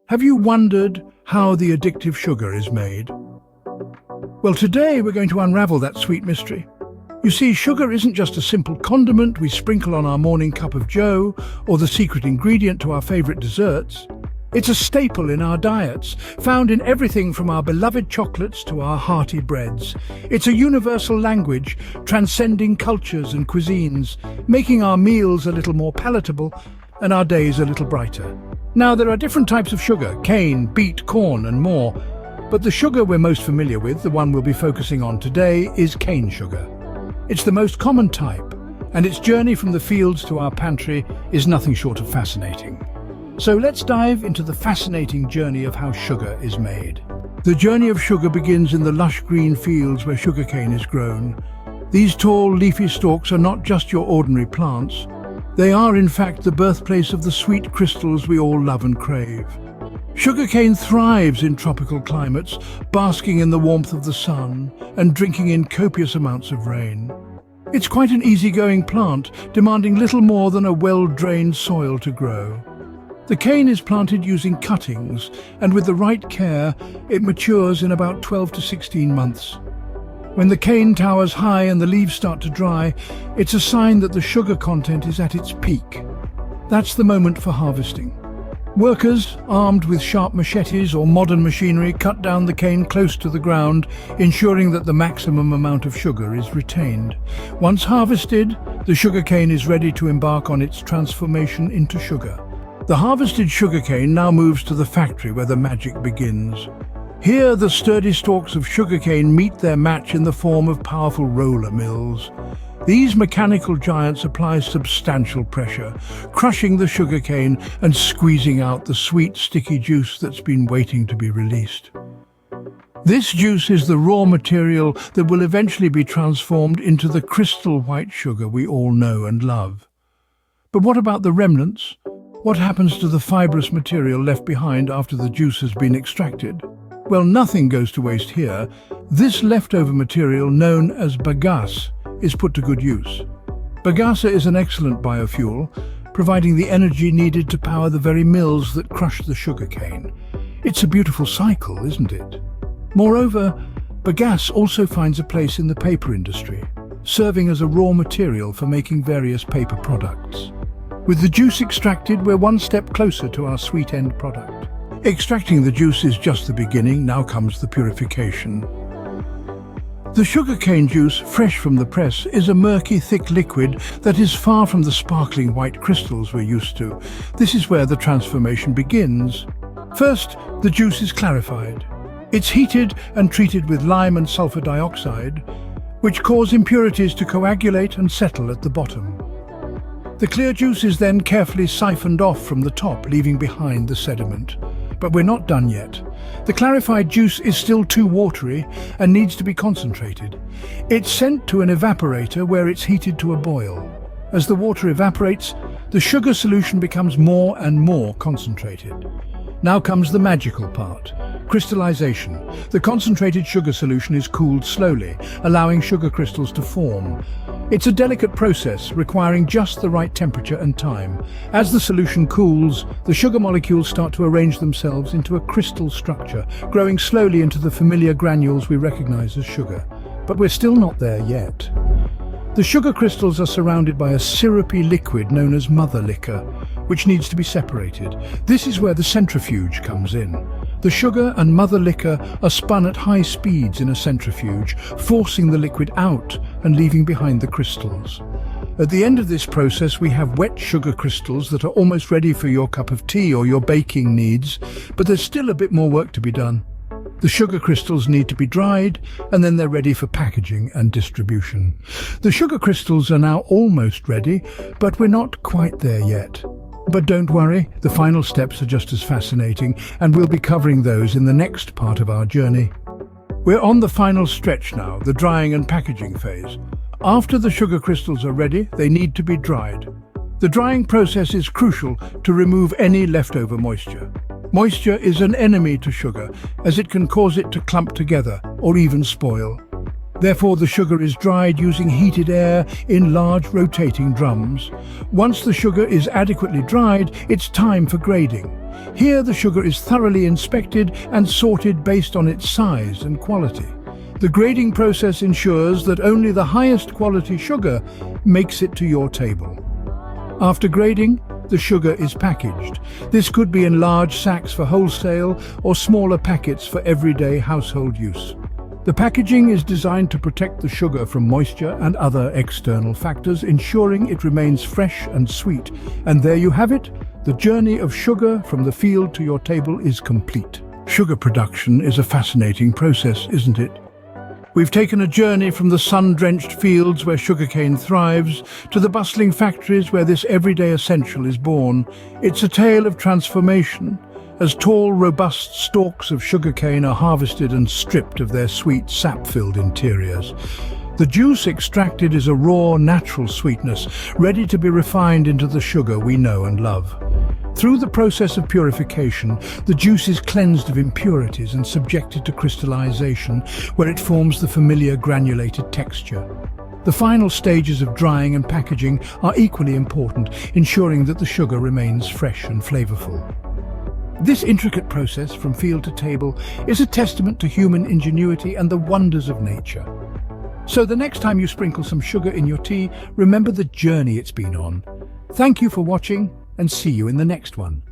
Have you wondered how the addictive sugar is made? Well, today we're going to unravel that sweet mystery. You see, sugar isn't just a simple condiment we sprinkle on our morning cup of joe or the secret ingredient to our favorite desserts. It's a staple in our diets, found in everything from our beloved chocolates to our hearty breads. It's a universal language, transcending cultures and cuisines, making our meals a little more palatable and our days a little brighter. Now, there are different types of sugar: cane, beet, corn, and more. But the sugar we're most familiar with, the one we'll be focusing on today, is cane sugar. It's the most common type, and its journey from the fields to our pantry is nothing short of fascinating. So let's dive into the fascinating journey of how sugar is made. The journey of sugar begins in the lush green fields where sugarcane is grown. These tall, leafy stalks are not just your ordinary plants. They are, in fact, the birthplace of the sweet crystals we all love and crave. Sugarcane thrives in tropical climates, basking in the warmth of the sun and drinking in copious amounts of rain. It's quite an easygoing plant, demanding little more than a well-drained soil to grow. The cane is planted using cuttings, and with the right care, it matures in about 12 to 16 months. When the cane towers high and the leaves start to dry, it's a sign that the sugar content is at its peak. That's the moment for harvesting. Workers, armed with sharp machetes or modern machinery, cut down the cane close to the ground, ensuring that the maximum amount of sugar is retained. Once harvested, the sugarcane is ready to embark on its transformation into sugar. The harvested sugarcane now moves to the factory where the magic begins. Here, the sturdy stalks of sugarcane meet their match in the form of powerful roller mills. These mechanical giants apply substantial pressure, crushing the sugarcane and squeezing out the sweet, sticky juice that's been waiting to be released. This juice is the raw material that will eventually be transformed into the crystal white sugar we all know and love. But what about the remnants? What happens to the fibrous material left behind after the juice has been extracted? Well, nothing goes to waste here. This leftover material, known as bagasse, is put to good use. Bagasse is an excellent biofuel, providing the energy needed to power the very mills that crush the sugarcane. It's a beautiful cycle, isn't it? Moreover, bagasse also finds a place in the paper industry, serving as a raw material for making various paper products. With the juice extracted, we're one step closer to our sweet end product. Extracting the juice is just the beginning. Now comes the purification. The sugarcane juice, fresh from the press, is a murky, thick liquid that is far from the sparkling white crystals we're used to. This is where the transformation begins. First, the juice is clarified. It's heated and treated with lime and sulfur dioxide, which cause impurities to coagulate and settle at the bottom. The clear juice is then carefully siphoned off from the top, leaving behind the sediment. But we're not done yet. The clarified juice is still too watery and needs to be concentrated. It's sent to an evaporator where it's heated to a boil. As the water evaporates, the sugar solution becomes more and more concentrated. Now comes the magical part: crystallization. The concentrated sugar solution is cooled slowly, allowing sugar crystals to form. It's a delicate process requiring just the right temperature and time. As the solution cools, the sugar molecules start to arrange themselves into a crystal structure, growing slowly into the familiar granules we recognize as sugar. But we're still not there yet. The sugar crystals are surrounded by a syrupy liquid known as mother liquor, which needs to be separated. This is where the centrifuge comes in. The sugar and mother liquor are spun at high speeds in a centrifuge, forcing the liquid out and leaving behind the crystals. At the end of this process, we have wet sugar crystals that are almost ready for your cup of tea or your baking needs, but there's still a bit more work to be done. The sugar crystals need to be dried, and then they're ready for packaging and distribution. The sugar crystals are now almost ready, but we're not quite there yet. But don't worry, the final steps are just as fascinating, and we'll be covering those in the next part of our journey. We're on the final stretch now, the drying and packaging phase. After the sugar crystals are ready, they need to be dried. The drying process is crucial to remove any leftover moisture. Moisture is an enemy to sugar, as it can cause it to clump together or even spoil. Therefore, the sugar is dried using heated air in large rotating drums. Once the sugar is adequately dried, it's time for grading. Here, the sugar is thoroughly inspected and sorted based on its size and quality. The grading process ensures that only the highest quality sugar makes it to your table. After grading, the sugar is packaged. This could be in large sacks for wholesale or smaller packets for everyday household use. The packaging is designed to protect the sugar from moisture and other external factors, ensuring it remains fresh and sweet. And there you have it. The journey of sugar from the field to your table is complete. Sugar production is a fascinating process, isn't it? We've taken a journey from the sun-drenched fields where sugarcane thrives to the bustling factories where this everyday essential is born. It's a tale of transformation, as tall, robust stalks of sugarcane are harvested and stripped of their sweet, sap-filled interiors. The juice extracted is a raw, natural sweetness, ready to be refined into the sugar we know and love. Through the process of purification, the juice is cleansed of impurities and subjected to crystallization, where it forms the familiar granulated texture. The final stages of drying and packaging are equally important, ensuring that the sugar remains fresh and flavorful. This intricate process from field to table is a testament to human ingenuity and the wonders of nature. So the next time you sprinkle some sugar in your tea, remember the journey it's been on. Thank you for watching, and see you in the next one.